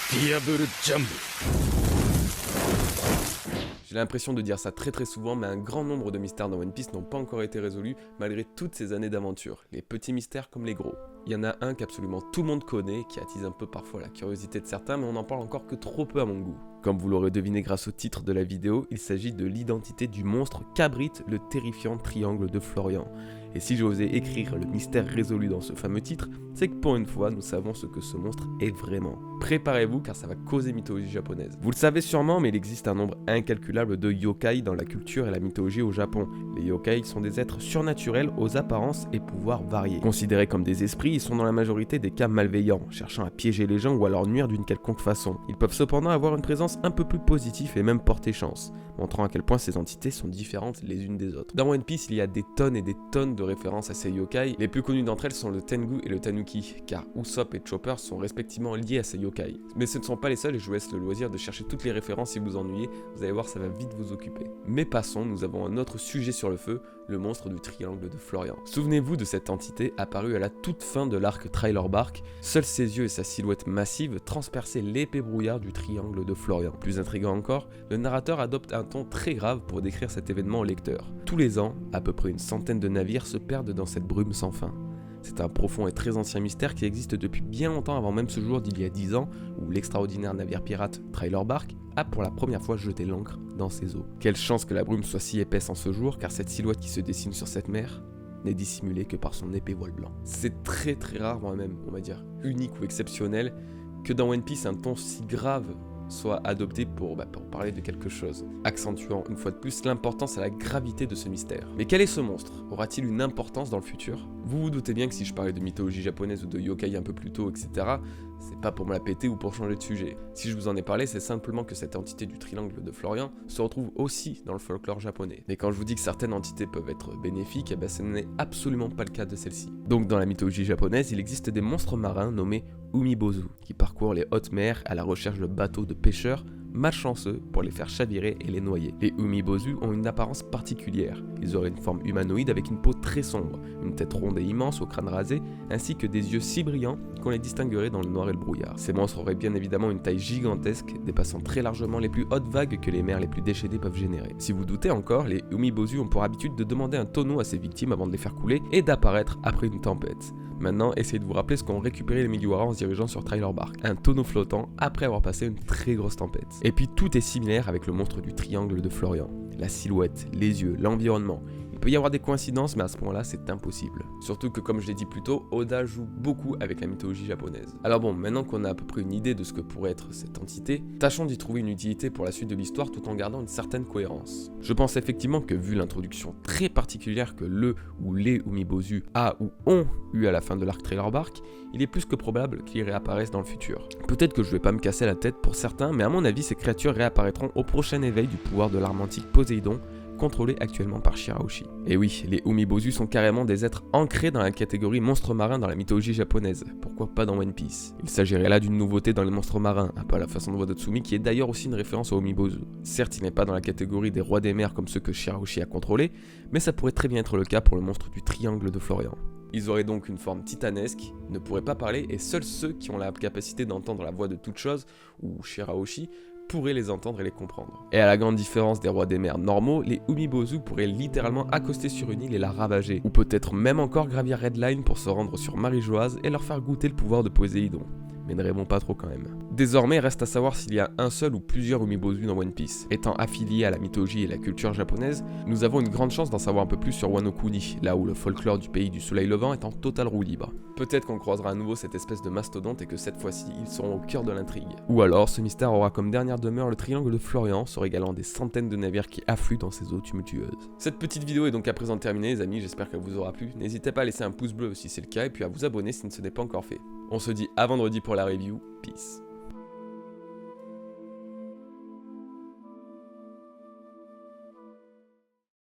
Diable Jump. J'ai l'impression de dire ça très souvent, mais un grand nombre de mystères dans One Piece n'ont pas encore été résolus malgré toutes ces années d'aventure, les petits mystères comme les gros. Il y en a un qu'absolument tout le monde connaît, qui attise un peu parfois la curiosité de certains, mais on n'en parle encore que trop peu à mon goût. Comme vous l'aurez deviné grâce au titre de la vidéo, il s'agit de l'identité du monstre qu'abrite le terrifiant triangle de Florian. Et si j'ai osé écrire le mystère résolu dans ce fameux titre, c'est que pour une fois, nous savons ce que ce monstre est vraiment. Préparez-vous car ça va causer mythologie japonaise. Vous le savez sûrement, mais il existe un nombre incalculable de yokai dans la culture et la mythologie au Japon. Les yokai sont des êtres surnaturels aux apparences et pouvoirs variés. Considérés comme des esprits, ils sont dans la majorité des cas malveillants, cherchant à piéger les gens ou à leur nuire d'une quelconque façon. Ils peuvent cependant avoir une présence un peu plus positive et même porter chance, montrant à quel point ces entités sont différentes les unes des autres. Dans One Piece, il y a des tonnes et des tonnes de références à ces yokai. Les plus connues d'entre elles sont le Tengu et le Tanuki, car Usopp et Chopper sont respectivement liés à ces yokai. Mais ce ne sont pas les seuls et je vous laisse le loisir de chercher toutes les références si vous ennuyez, vous allez voir ça va vite vous occuper. Mais passons, nous avons un autre sujet sur le feu, le monstre du triangle de Florian. Souvenez-vous de cette entité apparue à la toute fin de l'arc Trailer Bark, seuls ses yeux et sa silhouette massive transperçaient l'épais brouillard du triangle de Florian. Plus intriguant encore, le narrateur adopte un ton très grave pour décrire cet événement au lecteur. Tous les ans, à peu près une centaine de navires se perdent dans cette brume sans fin. C'est un profond et très ancien mystère qui existe depuis bien longtemps avant même ce jour d'il y a 10 ans où l'extraordinaire navire pirate Trailer Bark a pour la première fois jeté l'ancre dans ses eaux. Quelle chance que la brume soit si épaisse en ce jour car cette silhouette qui se dessine sur cette mer n'est dissimulée que par son épais voile blanc. C'est très rare, moi-même, on va dire unique ou exceptionnel, que dans One Piece un ton si grave soit adopté pour parler de quelque chose, accentuant une fois de plus l'importance et la gravité de ce mystère. Mais quel est ce monstre? Aura-t-il une importance dans le futur? Vous vous doutez bien que si je parlais de mythologie japonaise ou de yokai un peu plus tôt, etc., c'est pas pour me la péter ou pour changer de sujet. Si je vous en ai parlé, c'est simplement que cette entité du triangle de Florian se retrouve aussi dans le folklore japonais. Mais quand je vous dis que certaines entités peuvent être bénéfiques, ce n'est absolument pas le cas de celle-ci. Donc dans la mythologie japonaise, il existe des monstres marins nommés Umibozu, qui parcourent les hautes mers à la recherche de bateaux de pêcheurs malchanceux pour les faire chavirer et les noyer. Les Umibozu ont une apparence particulière. Ils auraient une forme humanoïde avec une peau très sombre, une tête ronde et immense au crâne rasé, ainsi que des yeux si brillants qu'on les distinguerait dans le noir et le brouillard. Ces monstres auraient bien évidemment une taille gigantesque, dépassant très largement les plus hautes vagues que les mers les plus déchaînées peuvent générer. Si vous doutez encore, les Umibozu ont pour habitude de demander un tonneau à ses victimes avant de les faire couler et d'apparaître après une tempête. Maintenant, essayez de vous rappeler ce qu'ont récupéré les Mugiwara en se dirigeant sur Trailer Bark, un tonneau flottant après avoir passé une très grosse tempête. Et puis tout est similaire avec le monstre du triangle de Florian. La silhouette, les yeux, l'environnement. Il peut y avoir des coïncidences, mais à ce point-là, c'est impossible. Surtout que, comme je l'ai dit plus tôt, Oda joue beaucoup avec la mythologie japonaise. Alors bon, maintenant qu'on a à peu près une idée de ce que pourrait être cette entité, tâchons d'y trouver une utilité pour la suite de l'histoire tout en gardant une certaine cohérence. Je pense effectivement que vu l'introduction très particulière que le ou les Umibozu a ou ont eu à la fin de l'arc Trailer Bark, il est plus que probable qu'ils réapparaissent dans le futur. Peut-être que je vais pas me casser la tête pour certains, mais à mon avis, ces créatures réapparaîtront au prochain éveil du pouvoir de l'arme antique Poséidon, contrôlé actuellement par Shirahoshi. Et oui, les Umibozu sont carrément des êtres ancrés dans la catégorie monstres marins dans la mythologie japonaise. Pourquoi pas dans One Piece? Il s'agirait là d'une nouveauté dans les monstres marins, un peu à la façon de Wadatsumi, qui est d'ailleurs aussi une référence aux Umibozu. Certes, il n'est pas dans la catégorie des rois des mers comme ceux que Shirahoshi a contrôlés, mais ça pourrait très bien être le cas pour le monstre du triangle de Florian. Ils auraient donc une forme titanesque, ne pourraient pas parler, et seuls ceux qui ont la capacité d'entendre la voix de toute chose, ou Shirahoshi, pourraient les entendre et les comprendre. Et à la grande différence des rois des mers normaux, les Umibozu pourraient littéralement accoster sur une île et la ravager, ou peut-être même encore gravir Red Line pour se rendre sur Marie-Joise et leur faire goûter le pouvoir de Poséidon. Mais ne rêvons pas trop quand même. Désormais, reste à savoir s'il y a un seul ou plusieurs Umibozu dans One Piece. Étant affiliés à la mythologie et la culture japonaise, nous avons une grande chance d'en savoir un peu plus sur Wano Kuni, là où le folklore du pays du soleil levant est en totale roue libre. Peut-être qu'on croisera à nouveau cette espèce de mastodonte et que cette fois-ci, ils seront au cœur de l'intrigue. Ou alors, ce mystère aura comme dernière demeure le triangle de Florian, se régalant des centaines de navires qui affluent dans ces eaux tumultueuses. Cette petite vidéo est donc à présent terminée les amis, j'espère qu'elle vous aura plu. N'hésitez pas à laisser un pouce bleu si c'est le cas et puis à vous abonner si ce n'est pas encore fait. On se dit à vendredi pour la review, peace.